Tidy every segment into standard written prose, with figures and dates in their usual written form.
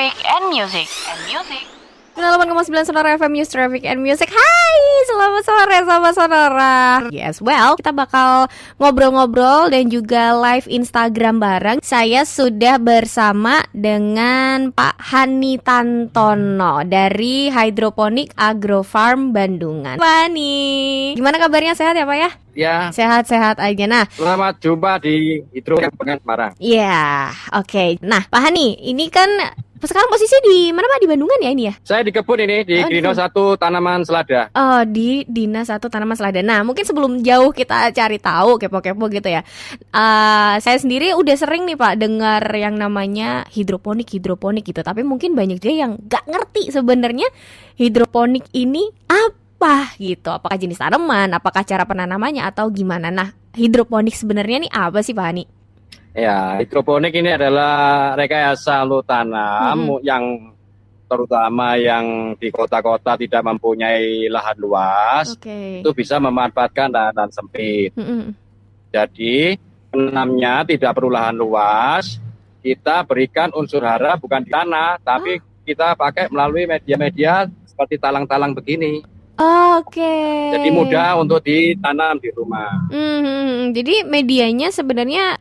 Traffic and Music. Penalaman 9 Sonora FM News Traffic and Music. Hai, selamat sore sama Sonora. Yes, well, kita bakal ngobrol-ngobrol dan juga live Instagram bareng. Saya sudah bersama dengan Pak Hani Tantono dari Hydroponic Agrofarm Bandungan. Pak Hani, gimana kabarnya, sehat ya Pak ya? Ya, Sehat-sehat aja. Nah, selamat jumpa di Hidroponik Semarang. ya, oke. Nah, Pak Hani, ini kan sekarang posisi di mana Pak? Di Bandungan ya ini ya? Saya di kebun ini, di Greenhouse 1 tanaman selada. Oh, di Dinas 1 Tanaman Selada. Nah, mungkin sebelum jauh kita cari tahu, kepo-kepo gitu ya. Saya sendiri udah sering nih Pak dengar yang namanya hidroponik gitu. Tapi mungkin banyak juga yang gak ngerti sebenarnya hidroponik ini apa gitu. Apakah jenis tanaman, apakah cara penanamannya atau gimana. Nah, hidroponik sebenarnya nih apa sih Pak Hani? Ya, hidroponik ini adalah rekayasa lu tanam yang terutama yang di kota-kota tidak mempunyai lahan luas, Oke. itu bisa memanfaatkan lahan sempit. Jadi penanamnya tidak perlu lahan luas, kita berikan unsur hara bukan di tanah, tapi kita pakai melalui media-media seperti talang-talang begini. Oke. Jadi mudah untuk ditanam di rumah. Jadi medianya sebenarnya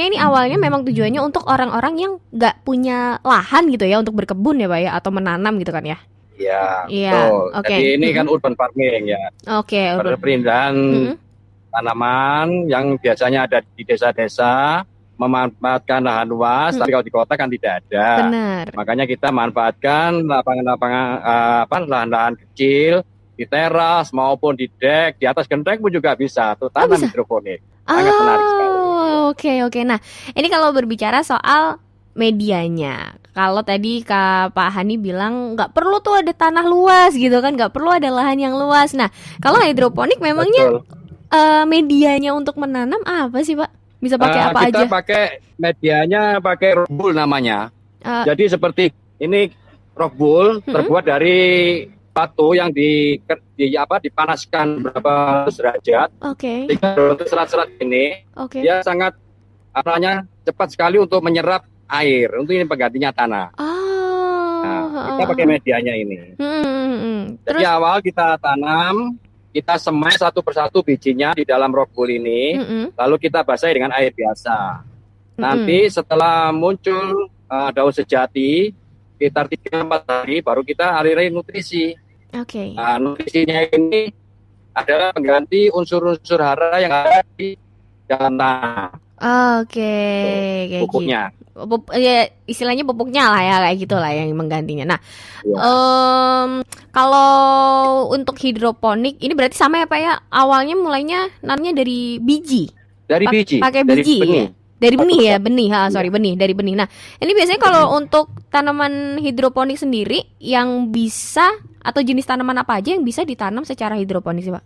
ini awalnya memang tujuannya untuk orang-orang yang nggak punya lahan gitu ya untuk berkebun ya Pak ya, atau menanam gitu kan ya? Iya, Iya, betul. oke. Jadi ini kan urban farming ya, Oke, perpindahan tanaman yang biasanya ada di desa-desa, memanfaatkan lahan luas, tapi kalau di kota kan tidak ada. benar. Makanya kita manfaatkan lapangan-lapangan lahan-lahan kecil di teras maupun di dek, di atas genteng pun juga bisa tuh tanam bisa? hidroponik. Sangat menarik sekali. Oke. Nah, ini kalau berbicara soal medianya, kalau tadi Pak Hani bilang nggak perlu tuh ada tanah luas gitu kan, nggak perlu ada lahan yang luas. Nah, kalau hidroponik memangnya Betul. medianya untuk menanam apa sih Pak? Bisa pakai apa aja? Kita pakai medianya pakai rockwool namanya. Jadi seperti ini rockwool terbuat dari batu yang dipanaskan berapa derajat. Oke. Sehingga bentuk serat-serat ini dia sangat cepat sekali untuk menyerap air. Untuk ini penggantinya tanah. Nah, kita pakai medianya ini. Jadi awal kita tanam, kita semai satu persatu bijinya di dalam rockwool ini, lalu kita basahi dengan air biasa. Nanti setelah muncul daun sejati, sekitar 3-4 hari baru kita aliri nutrisi. Oke. Nah, nutrisinya ini adalah pengganti unsur-unsur hara yang ada di dalam tanah. Oke, kayak Pupuknya. Ya, istilahnya pupuknya lah ya, kayak gitu lah yang menggantinya. Nah, Ya. kalau untuk hidroponik ini berarti sama ya Pak ya? Awalnya mulainya nanamnya dari biji. Dari biji. Pakai dari biji benih. ya? Dari benih ya, benih. Benih, dari benih. Nah, ini biasanya kalau untuk tanaman hidroponik sendiri yang bisa atau jenis tanaman apa aja yang bisa ditanam secara hidroponik sih Pak?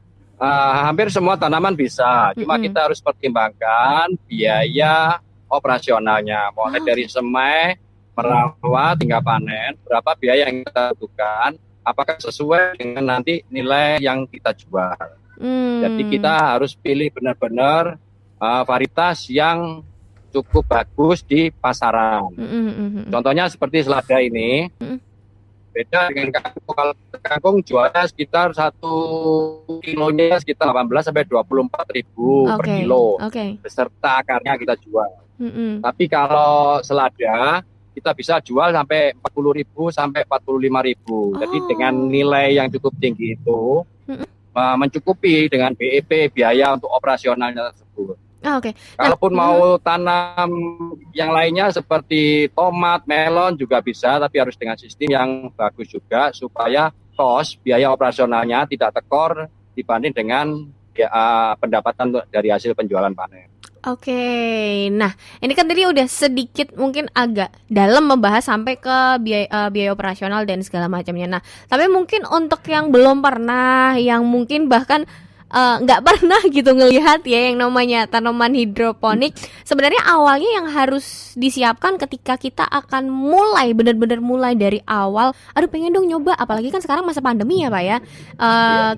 Hampir semua tanaman bisa, cuma kita harus pertimbangkan biaya operasionalnya, mulai dari semai, merawat hingga panen, berapa biaya yang kita butuhkan, apakah sesuai dengan nanti nilai yang kita jual. Jadi kita harus pilih benar-benar varietas yang cukup bagus di pasaran. Contohnya seperti selada ini, beda dengan kangkung. Kalau kangkung jualnya sekitar 1 kilonya sekitar 18-24 ribu per kilo, beserta akarnya kita jual. Tapi kalau selada kita bisa jual sampai 40.000 sampai 45.000. Jadi dengan nilai yang cukup tinggi itu mencukupi dengan BEP, biaya untuk operasionalnya tersebut. Kalaupun mau tanam yang lainnya seperti tomat, melon juga bisa, tapi harus dengan sistem yang bagus juga supaya biaya operasionalnya tidak tekor dibanding dengan pendapatan dari hasil penjualan panen. Nah ini kan tadi udah sedikit mungkin agak dalam membahas sampai ke biaya operasional dan segala macamnya. Nah, tapi mungkin untuk yang belum pernah, yang mungkin bahkan nggak pernah gitu ngelihat ya yang namanya tanaman hidroponik, sebenarnya awalnya yang harus disiapkan ketika kita akan mulai benar-benar mulai dari awal, aduh pengen dong nyoba, apalagi kan sekarang masa pandemi ya Pak ya,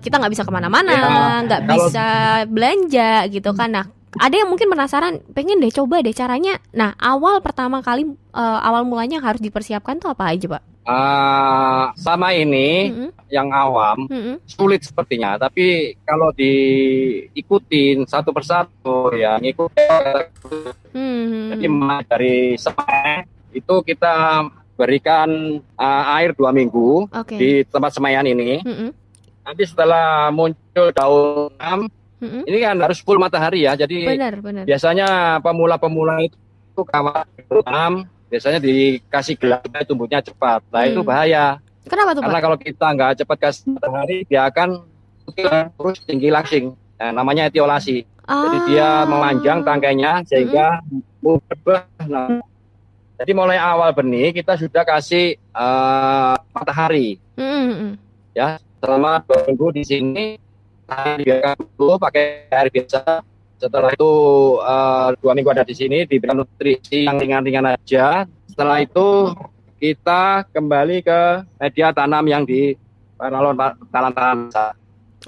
kita nggak bisa kemana-mana, nggak bisa belanja gitu kan. Nah, Ada yang mungkin penasaran, pengen deh coba deh caranya. Nah, pertama kali awal mulanya yang harus dipersiapkan tuh apa aja, Pak? Sama ini Mm-mm, yang awam mm-mm, sulit sepertinya, tapi kalau diikutin satu persatu ya ngikut. Jadi mm-mm. mulai dari semai itu kita berikan air 2 minggu Oke. di tempat semaian ini. Mm-mm, Nanti setelah muncul daun enam, mm-mm. ini kan harus full matahari ya. Jadi Benar, benar. biasanya pemula-pemula itu kawat enam biasanya dikasih gelas tumbuhnya cepat. Nah itu Hmm. bahaya Kenapa tuh, karena Pak? kalau kita nggak cepat kasih matahari dia akan terus tinggi langsing. Nah, namanya etiolasi. Jadi dia memanjang Ah. tangkainya Mm-mm, sehingga berbuah. Nah, jadi mulai awal benih kita sudah kasih matahari mm-mm, ya selama 2 minggu di sini dibiarkan dulu pakai air biasa. Setelah itu 2 minggu ada di sini diberikan nutrisi yang ringan-ringan aja. Setelah itu kita kembali ke media tanam yang di paralon tanam.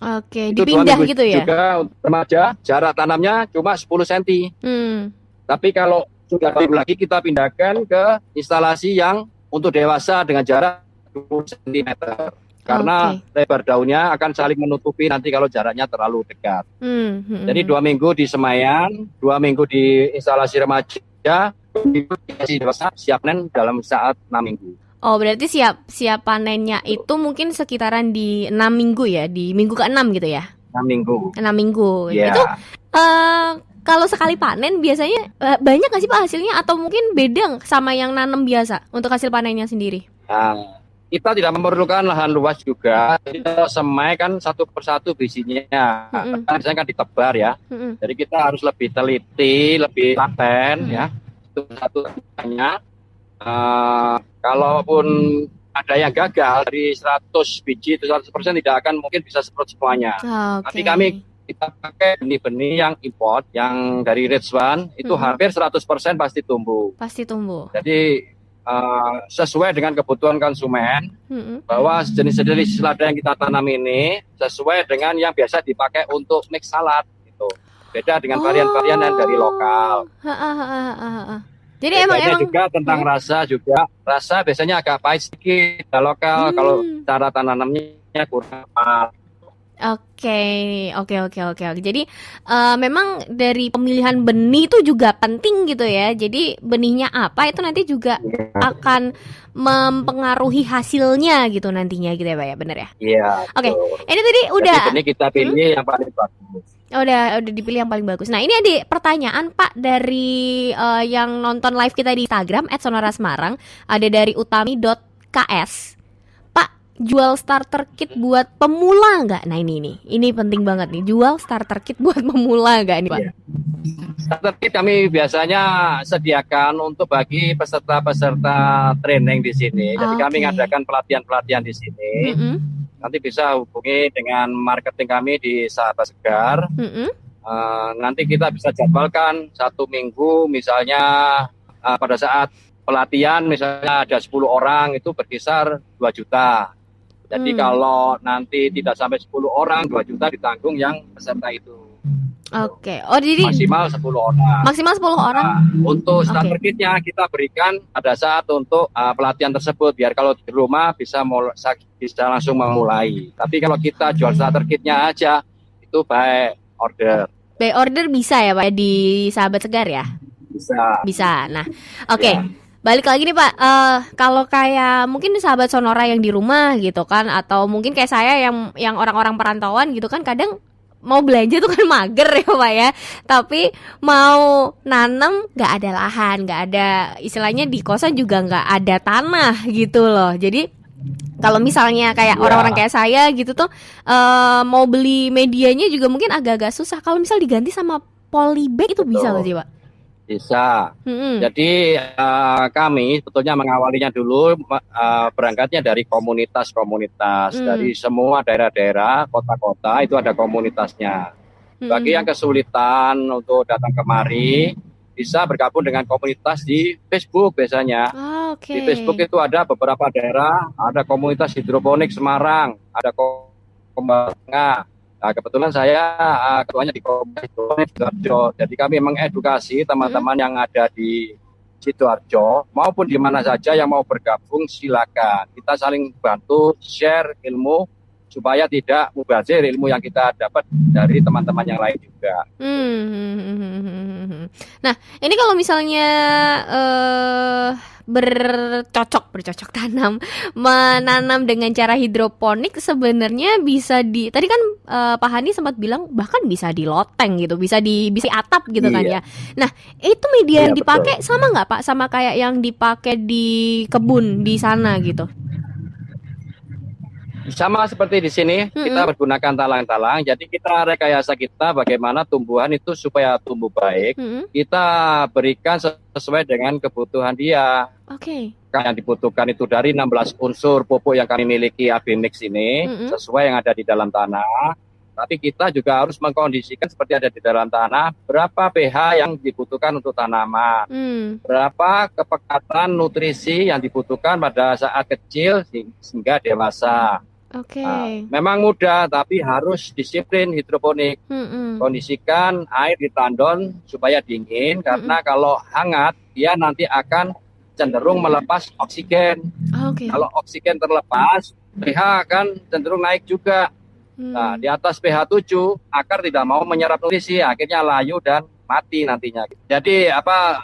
Oke, Itu dipindah 2 minggu gitu ya? juga untuk remaja. Jarak tanamnya cuma 10 cm. Hmm. Tapi kalau sudah 2 minggu lagi kita pindahkan ke instalasi yang untuk dewasa dengan jarak 20 cm. Karena Oke. lebar daunnya akan saling menutupi nanti kalau jaraknya terlalu dekat. Jadi 2 minggu di semaian, 2 minggu di instalasi remaja, instalasi dewasa siap panen dalam saat 6 minggu. Oh, berarti siap panennya itu mungkin sekitaran di 6 minggu ya, di minggu ke-6 gitu ya? 6 minggu. 6 minggu. Ya. Itu kalau sekali panen biasanya banyak nggak sih Pak hasilnya atau mungkin beda sama yang nanam biasa untuk hasil panennya sendiri? Nah, kita tidak memerlukan lahan luas juga. Jadi kalau semai kan satu persatu bijinya. Mm-mm, Biasanya kan ditebar ya. mm-mm, Jadi kita harus lebih teliti, lebih laten mm-mm. ya. Itu satu hanya. Kalaupun ada yang gagal dari 100 biji itu 100% tidak akan mungkin bisa seperti semuanya. Tapi Oke. kami kita pakai benih-benih yang import, yang dari Ridgewan itu Mm-mm. hampir 100% pasti tumbuh. Pasti tumbuh. Jadi sesuai dengan kebutuhan konsumen Mm-mm. bahwa jenis-jenis lada yang kita tanam ini sesuai dengan yang biasa dipakai untuk mix salad gitu. Beda dengan varian-varian yang dari lokal. Ha, ha, ha, ha, ha, ha. Jadi emang Bedanya juga tentang rasa juga. Rasa biasanya agak pahit sedikit lokal. Kalau cara tanamnya kurang pas. Oke. Jadi memang dari pemilihan benih itu juga penting gitu ya. Jadi benihnya apa itu nanti juga akan mempengaruhi hasilnya gitu nantinya gitu ya Pak ya, bener ya? Iya. Oke, betul. ini tadi udah Jadi benih kita pilih yang paling bagus. udah dipilih yang paling bagus. Nah ini ada pertanyaan Pak dari yang nonton live kita di Instagram @sonora_semarang. Ada dari utami.ks. Pak, jual starter kit buat pemula nggak? Nah ini penting banget nih. Jual starter kit buat pemula nggak nih Pak? Iya. Starter kit kami biasanya sediakan untuk bagi peserta-peserta training di sini. Jadi kami Oke. ngadakan pelatihan-pelatihan di sini. Mm-mm, Nanti bisa hubungi dengan marketing kami di Sahabat Segar. mm-mm. Nanti kita bisa jadwalkan 1 minggu misalnya pada saat pelatihan misalnya ada 10 orang itu berkisar 2 juta. Jadi kalau nanti tidak sampai 10 orang 2 juta ditanggung yang peserta itu. Oke. Oh jadi Maksimal 10 orang. maksimal 10 orang. Untuk starter kitnya kita berikan pada saat untuk pelatihan tersebut biar kalau di rumah bisa langsung memulai. Tapi kalau kita jual starter kitnya aja itu by order. By order bisa ya Pak di Sahabat Segar ya? Bisa. Nah, oke. Ya. Balik lagi nih Pak, kalau kayak mungkin sahabat Sonora yang di rumah gitu kan, atau mungkin kayak saya yang orang-orang perantauan gitu kan, kadang mau belanja tuh kan mager ya Pak ya, tapi mau nanam nggak ada lahan, nggak ada istilahnya di kosan juga nggak ada tanah gitu loh. Jadi kalau misalnya kayak orang-orang kayak saya gitu tuh mau beli medianya juga mungkin agak-agak susah. Kalau misal diganti sama polybag itu bisa nggak sih Pak? Bisa. Mm-mm. Jadi kami sebetulnya mengawalinya dulu berangkatnya dari komunitas-komunitas dari semua daerah-daerah, kota-kota itu ada komunitasnya. Bagi yang kesulitan untuk datang kemari bisa bergabung dengan komunitas di Facebook biasanya. Oke. Di Facebook itu ada beberapa daerah, ada komunitas hidroponik Semarang, ada Tengah, Nah, kebetulan saya ketuanya di Komunitas Sidoarjo. Jadi kami mengedukasi teman-teman yang ada di Sidoarjo maupun di mana saja yang mau bergabung silakan. Kita saling bantu share ilmu supaya tidak mubazir ilmu yang kita dapat dari teman-teman yang lain juga. Nah, ini kalau misalnya bercocok tanam, menanam dengan cara hidroponik sebenarnya bisa tadi kan Pak Hani sempat bilang bahkan bisa di loteng gitu, bisa di atap gitu kan ya. Nah, itu media yang dipakai betul. sama nggak Pak? Sama kayak yang dipakai di kebun di sana gitu? Sama seperti di sini, kita menggunakan talang-talang. Jadi kita rekayasa kita bagaimana tumbuhan itu supaya tumbuh baik. Kita berikan sesuai dengan kebutuhan dia. Oke. Yang dibutuhkan itu dari 16 unsur pupuk yang kami miliki AB Mix ini, sesuai yang ada di dalam tanah. Tapi kita juga harus mengkondisikan seperti ada di dalam tanah, berapa pH yang dibutuhkan untuk tanaman, berapa kepekatan nutrisi yang dibutuhkan pada saat kecil hingga dewasa. Oke. Memang mudah, tapi harus disiplin hidroponik. Kondisikan air di tandon supaya dingin, karena kalau hangat, dia nanti akan cenderung melepas oksigen. Kalau oksigen terlepas, pH akan cenderung naik juga. Nah, di atas pH 7, akar tidak mau menyerap nutrisi, akhirnya layu dan mati nantinya. Jadi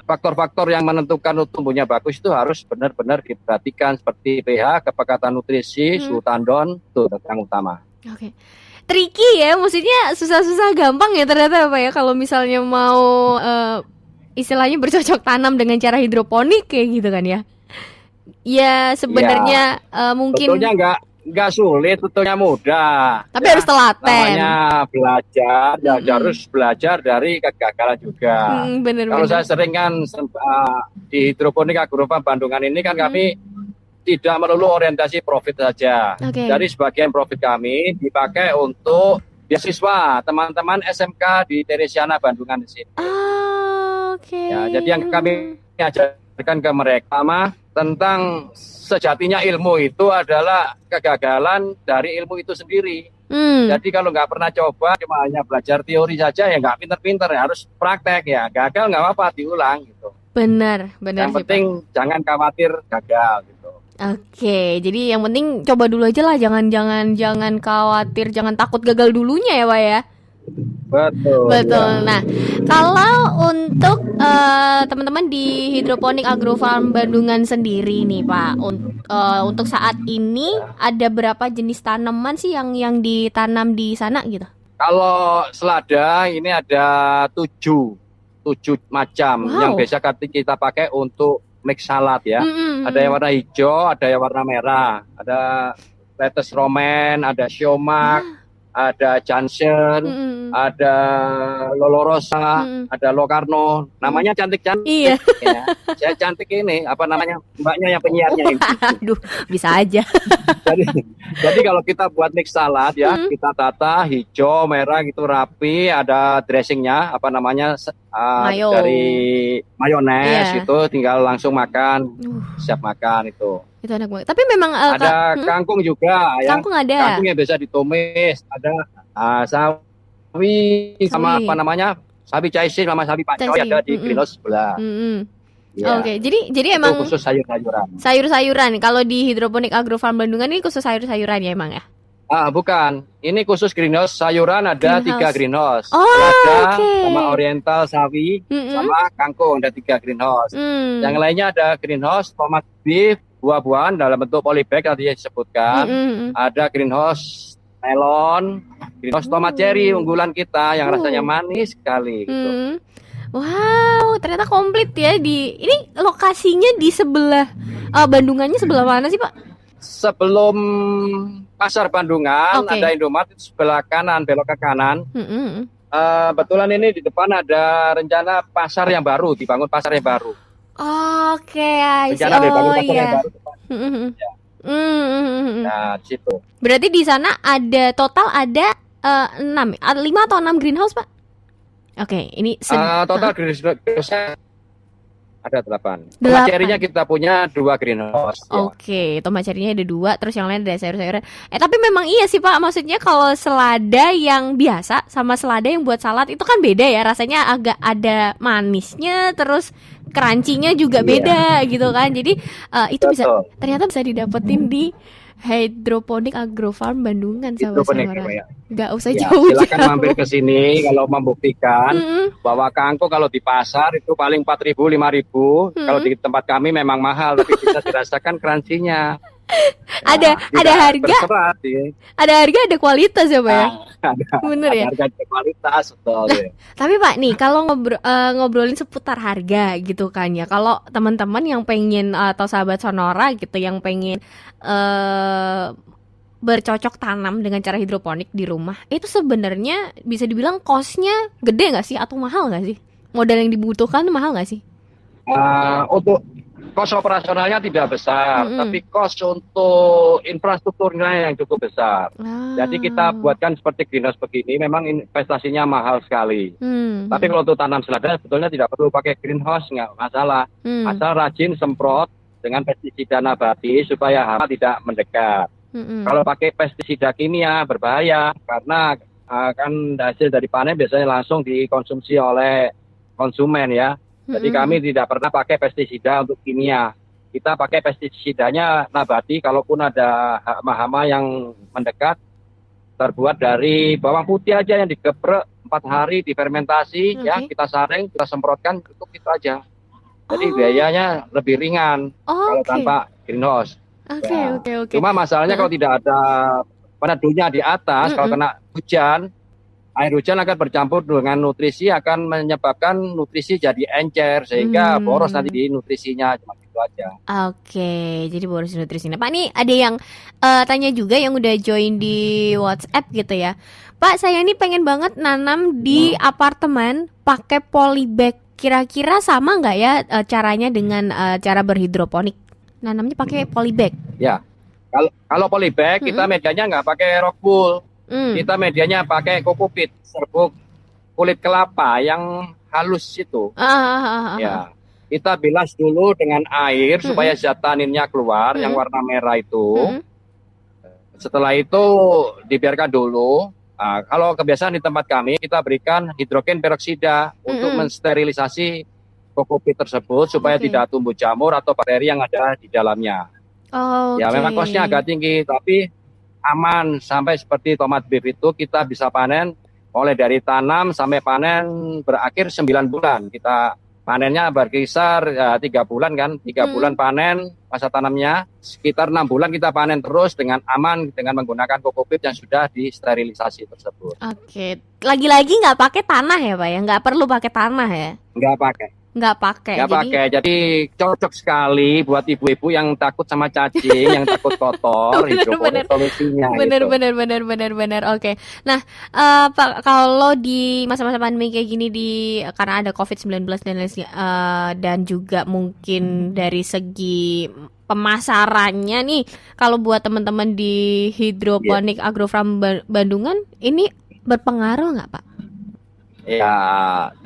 faktor-faktor yang menentukan tumbuhnya bagus itu harus benar-benar diperhatikan seperti pH, kepekatan nutrisi, suhu tandon, itu yang utama. Oke. Tricky ya, maksudnya susah-susah gampang ya ternyata Pak ya kalau misalnya mau istilahnya bercocok tanam dengan cara hidroponik kayak gitu kan ya. Ya sebenarnya mungkin sebetulnya nggak sulit, sebetulnya mudah. Tapi harus telaten. Namanya belajar, harus belajar dari kegagalan juga. Kalau saya sering kan di hidroponik agrofarm Bandungan ini kan kami tidak melulu orientasi profit saja. Dari sebagian profit kami dipakai untuk beasiswa teman-teman SMK di Teresiana Bandungan di sini. Ya, jadi yang kami ajarkan ke mereka tentang sejatinya ilmu itu adalah kegagalan dari ilmu itu sendiri. Jadi kalau nggak pernah coba, cuma hanya belajar teori saja ya nggak pinter-pinter, ya harus praktek ya. Gagal nggak apa-apa, diulang gitu. Benar. Yang penting jangan khawatir gagal gitu. Oke, jadi yang penting coba dulu aja lah, jangan khawatir, jangan takut gagal dulunya ya Pak ya. Betul. Ya. Nah, kalau untuk teman-teman di Hidroponik Agrofarm Bandungan sendiri nih Pak, untuk saat ini ada berapa jenis tanaman sih yang ditanam di sana gitu? Kalau selada ini ada 7 macam yang biasa kita pakai untuk mix salad ya. Ada yang warna hijau, ada yang warna merah, ada lettuce romaine, ada siomak, ada Jansen, ada Lolorosa, ada Locarno. Namanya cantik-cantik. Iya. Ya. Saya cantik ini, mbaknya yang penyiarnya ini. Aduh, bisa aja. Jadi kalau kita buat mix salad ya, kita tata hijau, merah gitu rapi, ada dressingnya, dari mayones itu, tinggal langsung makan, siap makan itu. Itu enak banget. Tapi memang ada kangkung juga ya. Kangkung ada. Kangkung yang biasa ditumis, ada sawi sama sawi caisin sama sawi pacoy ada di greenhouse sebelah. Ya. Oke, jadi emang itu khusus sayur-sayuran. Sayur-sayuran. Kalau di Hidroponik Agrofarm Bandungan ini khusus sayur-sayuran ya emang ya? Bukan. Ini khusus greenhouse sayuran, ada 3 greenhouse. Sama oriental sawi, sama kangkung ada 3 greenhouse. Yang lainnya ada greenhouse tomat beef, buah-buahan dalam bentuk polybag tadi disebutkan. Ada greenhouse melon, greenhouse tomat cherry unggulan kita yang rasanya manis sekali gitu. Wow, ternyata komplit ya. Ini lokasinya di sebelah Bandungannya sebelah mana sih Pak? Sebelum Pasar Bandungan ada Indomaret sebelah kanan, belok ke kanan. Betulan ini di depan ada rencana pasar yang baru, dibangun pasar yang baru. Rencana dibangun pasar yang baru. Nah, di situ. Berarti di sana ada total 5 atau 6 greenhouse Pak? Oke, ini total greenhouse Ada 8. Tomat 8. cherry-nya kita punya 2 greenhouse. Ya. Oke, tomat cherry-nya ada 2, terus yang lain ada sayur-sayuran. Tapi memang iya sih Pak, maksudnya kalau selada yang biasa sama selada yang buat salad itu kan beda ya, rasanya agak ada manisnya, terus crunchy-nya juga Iya, beda gitu kan. Jadi itu betul. ternyata bisa didapetin di Hydroponic Agrofarm Bandungan, Hidroponik sahabat-sahabat. ya. Nggak usah Ya, silakan mampir jauh-jauh. ke sini kalau membuktikan Mm-mm, bahwa kangkung kalau di pasar itu paling 4.000, 5.000. Kalau mm-mm. di tempat kami memang mahal, tapi bisa dirasakan crunchy-nya. Ada Ya, ada tidak harga, berserat sih. ada kualitas ya Pak ya. Bener Ada ya. harga kualitas, betul ya. Tapi Pak nih kalau ngobrolin seputar harga gitu kan ya. Kalau teman-teman yang pengen atau sahabat Sonora gitu yang pengen eh bercocok tanam dengan cara hidroponik di rumah, itu sebenarnya bisa dibilang cost-nya gede nggak sih atau mahal nggak sih? Modal yang dibutuhkan mahal nggak sih? Untuk kos operasionalnya tidak besar, Mm-mm. tapi kos untuk infrastrukturnya yang cukup besar. Jadi kita Ah. buatkan seperti greenhouse begini, memang investasinya mahal sekali. Tapi Hmm. kalau untuk tanam selada sebetulnya tidak perlu pakai greenhouse, nggak masalah. Hmm. Asal rajin semprot dengan pestisida nabati supaya hama tidak mendekat. Mm-mm. Kalau pakai pestisida kimia berbahaya karena kan hasil dari panen biasanya langsung dikonsumsi oleh konsumen ya. Jadi Mm-mm. kami tidak pernah pakai pestisida untuk kimia. Kita pakai pestisidanya nabati, kalaupun ada hama-hama yang mendekat, terbuat dari bawang putih aja yang digeprek 4 hari difermentasi, ya Oke. kita saring, kita semprotkan, cukup itu aja. Jadi Oh, biayanya lebih ringan kalau oke. tanpa greenhouse. Oke, Ya. oke, oke. Cuma masalahnya Heeh. kalau tidak ada peneduhnya di atas, kalau Mm-mm. kena hujan, air hujan akan bercampur dengan nutrisi, akan menyebabkan nutrisi jadi encer, sehingga boros nanti Hmm. di nutrisinya, cuma gitu aja. Oke, jadi bonus nutrisi. Nah, Pak nih ada yang tanya juga yang udah join di WhatsApp gitu ya. Pak, saya ini pengen banget nanam di apartemen pakai polybag. Kira-kira sama nggak ya caranya dengan cara berhidroponik? Nanamnya pakai polybag. Ya, kalau polybag kita Mm-mm. medianya nggak pakai rock wool, Mm. kita medianya pakai kokopit, serbuk kulit kelapa yang halus itu. Ah, ah, ah, ah, ah. Ya, kita bilas dulu dengan air supaya Mm-mm. zat taninnya keluar, yang Mm-mm. warna merah itu. Mm-mm. Setelah itu dibiarkan dulu. Kalau kebiasaan di tempat kami, kita berikan hidrogen peroksida untuk Mm-mm. mensterilisasi kokopit tersebut supaya Oke. tidak tumbuh jamur atau bakteri yang ada di dalamnya. Ya, memang kosnya Oke. agak tinggi, tapi aman. Sampai seperti tomat beef itu kita bisa panen mulai dari tanam sampai panen berakhir 9 bulan. Kita panennya berkisar 3 bulan kan, 3 Mm-mm. bulan panen masa tanamnya, sekitar 6 bulan kita panen terus dengan aman dengan menggunakan kokopit yang sudah disterilisasi tersebut. Oke. Lagi-lagi nggak pakai tanah ya, Pak ya? Nggak perlu pakai tanah ya? Nggak pakai. Nggak pakai. Nggak Jadi pakai. Jadi cocok sekali buat ibu-ibu yang takut sama cacing, yang takut kotor, bener-bener. hidroponik solusinya Bener, gitu. bener, bener, bener, bener. Oke. Nah, Pak, kalau di masa-masa pandemi kayak gini karena ada COVID-19 dan juga mungkin dari segi pemasarannya nih, kalau buat teman-teman di Iya. Hydroponic Agrofarm Bandungan ini berpengaruh nggak, Pak? Ya,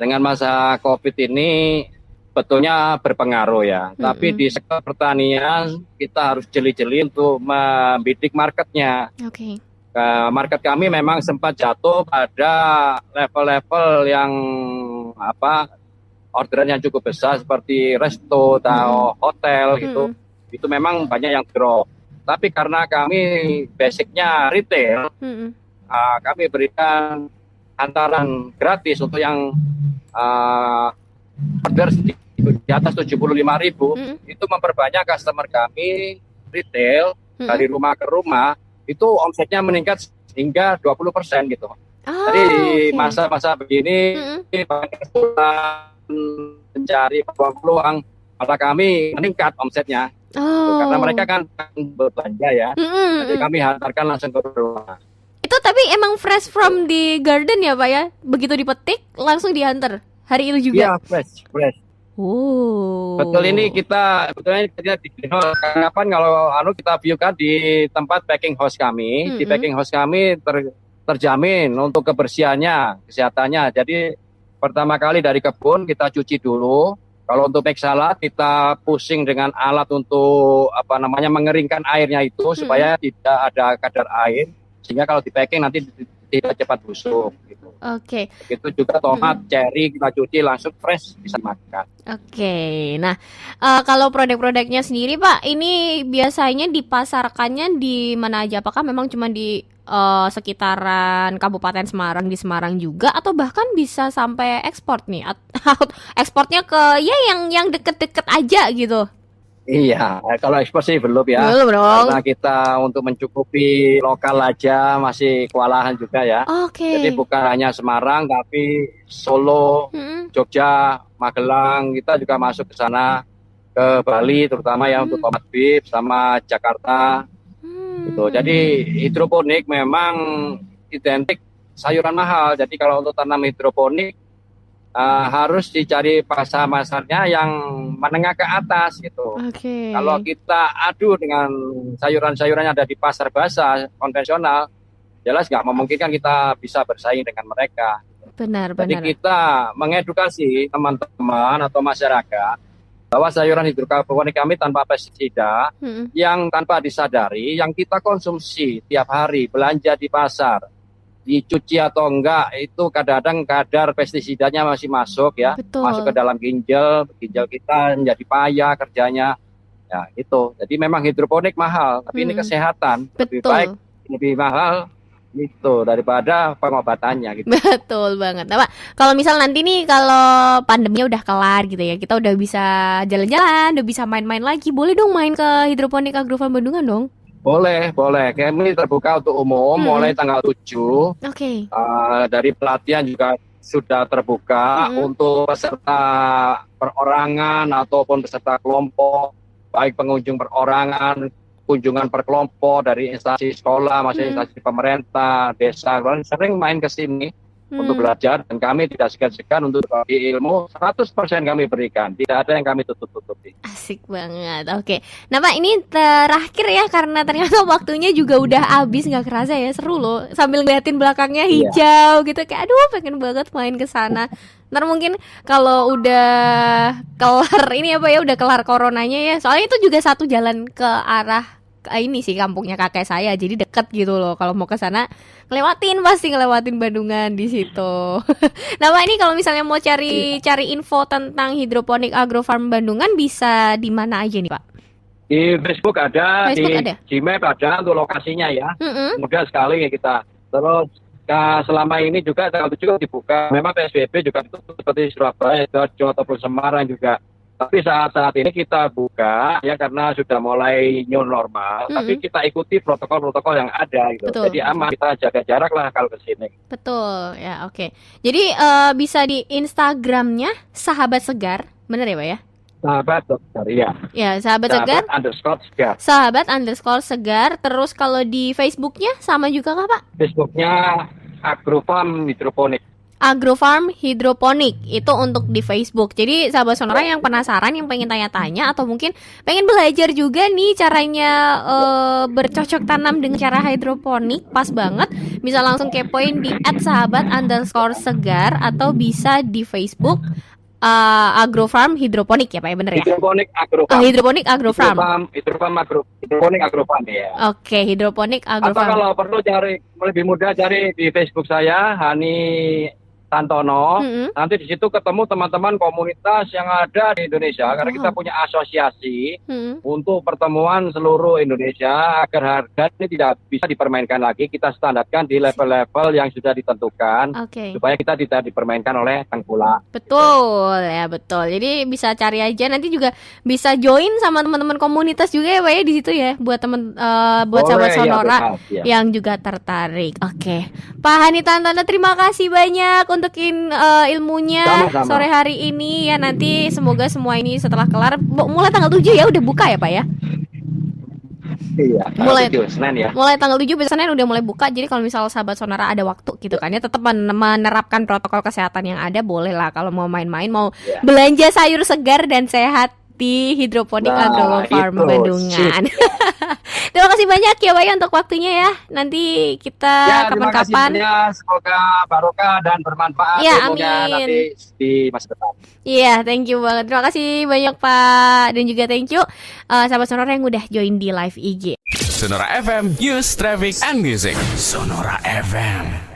dengan masa COVID ini betulnya berpengaruh ya. Tapi Mm-mm. di sektor pertanian kita harus jeli-jeli untuk membidik marketnya. Oke. Market kami memang sempat jatuh pada level-level yang orderan yang cukup besar seperti resto atau hotel gitu. Mm-mm. Itu memang banyak yang drop. Tapi karena kami basicnya retail, Mm-mm. kami berikan hantaran gratis untuk yang order di atas 75.000. Mm-mm. Itu memperbanyak customer kami retail Mm-mm. dari rumah ke rumah, itu omsetnya meningkat hingga 20% gitu. Ah, Jadi di oke. masa-masa begini Mm-mm. banyak kesulitan mencari peluang, malah kami meningkat omsetnya. Karena mereka Oh. kan berbelanja ya. Mm-mm, Jadi mm-mm. kami hantarkan langsung ke rumah. Itu tapi emang fresh from the garden ya, Pak ya? Begitu dipetik langsung diantar hari itu juga. Iya, fresh. Oh. Betul, ini kita di greenhouse. Kapan kalau kita viewkan di tempat packing house kami, di Mm-mm. packing house kami terjamin untuk kebersihannya, kesehatannya. Jadi pertama kali dari kebun kita cuci dulu, Kalau untuk make salad kita pusing dengan alat untuk mengeringkan airnya itu supaya tidak ada kadar air, sehingga kalau di packing nanti tidak cepat busuk gitu. Oke. Begitu juga tomat, cherry kita cuci langsung fresh bisa makan. Oke. Nah, kalau produk-produknya sendiri Pak, ini biasanya dipasarkannya di mana aja? Apakah memang cuma di sekitaran Kabupaten Semarang, di Semarang juga, atau bahkan bisa sampai ekspor nih? Ekspornya ke ya yang deket-deket aja gitu? Iya, kalau ekspor sih belum ya. Belum dong. Karena kita untuk mencukupi lokal aja masih kewalahan juga ya. Oke. Jadi bukan hanya Semarang, tapi Solo, Jogja, Magelang, kita juga masuk ke sana, ke Bali terutama ya untuk tomat beef sama Jakarta. Gitu. Jadi hidroponik memang identik sayuran mahal. Jadi kalau untuk tanam hidroponik harus dicari pasar-pasarnya yang menengah ke atas gitu. Oke. Kalau kita adu dengan sayuran-sayuran yang ada di pasar basah konvensional, jelas nggak memungkinkan kita bisa bersaing dengan mereka. Benar. Jadi kita mengedukasi teman-teman atau masyarakat bahwa sayuran hidroponik kami tanpa pestisida, yang tanpa disadari, yang kita konsumsi tiap hari, belanja di pasar, dicuci atau enggak, itu kadang-kadang kadar pestisidanya masih masuk ya. Betul. Masuk ke dalam ginjal kita menjadi payah kerjanya. Ya itu. Jadi memang hidroponik mahal, tapi ini kesehatan. Lebih baik, lebih mahal itu daripada pengobatannya gitu. Betul banget. Nah, Pak, kalau misal nanti nih kalau pandeminya udah kelar gitu ya, kita udah bisa jalan-jalan, udah bisa main-main lagi, boleh dong main ke Hidroponik Agrofarm Bandungan dong? Boleh. Kami terbuka untuk umum mulai tanggal 7. Oke. Dari pelatihan juga sudah terbuka untuk peserta perorangan ataupun peserta kelompok, baik pengunjung perorangan, kunjungan per kelompok dari instansi sekolah, maksudnya instansi pemerintah, desa, sering main ke sini untuk belajar, dan kami tidak segan-segan untuk berbagi ilmu. 100% kami berikan, tidak ada yang kami tutup-tutupi. Asik banget. Oke. Nah Pak, ini terakhir ya, karena ternyata waktunya juga udah habis, nggak kerasa ya, seru loh. Sambil ngeliatin belakangnya hijau gitu, kayak aduh pengen banget main ke sana. Ntar mungkin kalau udah kelar ini udah kelar coronanya ya. Soalnya itu juga satu jalan ke arah ini sih kampungnya kakek saya, jadi deket gitu loh. Kalau mau ke sana pasti ngelewatin Bandungan di situ. Nah Pak, ini kalau misalnya mau cari info tentang Hidroponik Agrofarm Bandungan bisa di mana aja nih Pak? Di Facebook ada, ada? Gmap ada untuk lokasinya ya. Mudah sekali ya kita. Terus selama ini juga tanggal 7 dibuka. Memang PSBB juga seperti Surabaya, Sidoarjo ataupun Semarang juga. Tapi saat ini kita buka ya karena sudah mulai new normal, tapi kita ikuti protokol-protokol yang ada gitu. Betul. Jadi aman, kita jaga jarak lah kalau ke sini. Betul, ya oke. Jadi bisa di Instagramnya Sahabat Segar, bener ya Pak ya? Sahabat Segar, iya. Ya, Sahabat Segar. _segar. Sahabat_segar. Terus kalau di Facebooknya sama juga kah Pak? Facebooknya Agrofarm Hidroponik. Agrofarm Hidroponik itu untuk di Facebook. Jadi sahabat Sonora yang penasaran, yang pengen tanya-tanya atau mungkin pengen belajar juga nih caranya bercocok tanam dengan cara hidroponik, pas banget. Bisa langsung kepoin di @sahabat_segar atau bisa di Facebook Agrofarm Hidroponik ya Pak ya, bener ya? Hidroponik Agrofarm. Hidroponik Agrofarm. Hidroponik Agrofarm ya. Oke, Hidroponik Agrofarm. Atau kalau perlu cari lebih mudah, cari di Facebook saya Hani Santono. Nanti di situ ketemu teman-teman komunitas yang ada di Indonesia, karena kita punya asosiasi untuk pertemuan seluruh Indonesia agar harga ini tidak bisa dipermainkan lagi. Kita standarkan di level-level yang sudah ditentukan, supaya kita tidak dipermainkan oleh tengkulak. Betul ya, betul. Jadi bisa cari aja, nanti juga bisa join sama teman-teman komunitas juga ya Pak ya di situ ya, buat buat sahabat Sonora yang juga tertarik. Oke. Pak Hani Tantono, terima kasih banyak untuk ilmunya. Sama-sama. Sore hari ini ya, nanti semoga semua ini setelah kelar mulai tanggal 7 ya udah buka ya Pak ya. Iya, mulai 7 Senin ya. Mulai tanggal 7 besok Senin udah mulai buka. Jadi kalau misal sahabat Sonora ada waktu gitu kan ya, tetap menerapkan protokol kesehatan yang ada, boleh lah kalau mau main-main, mau belanja sayur segar dan sehat di Hidroponik Agrofarm Bandungan. Terima kasih banyak ya Pak ya untuk waktunya ya. Nanti kita Ya, terima kasih kapan-kapan. banyak. Semoga barokah dan bermanfaat Ya, ilmunya amin. nanti di masa depan. Iya, thank you banget. Terima kasih banyak Pak. Dan juga thank you sahabat Sonora yang udah join di live IG. Sonora FM, News, Traffic, and Music. Sonora FM.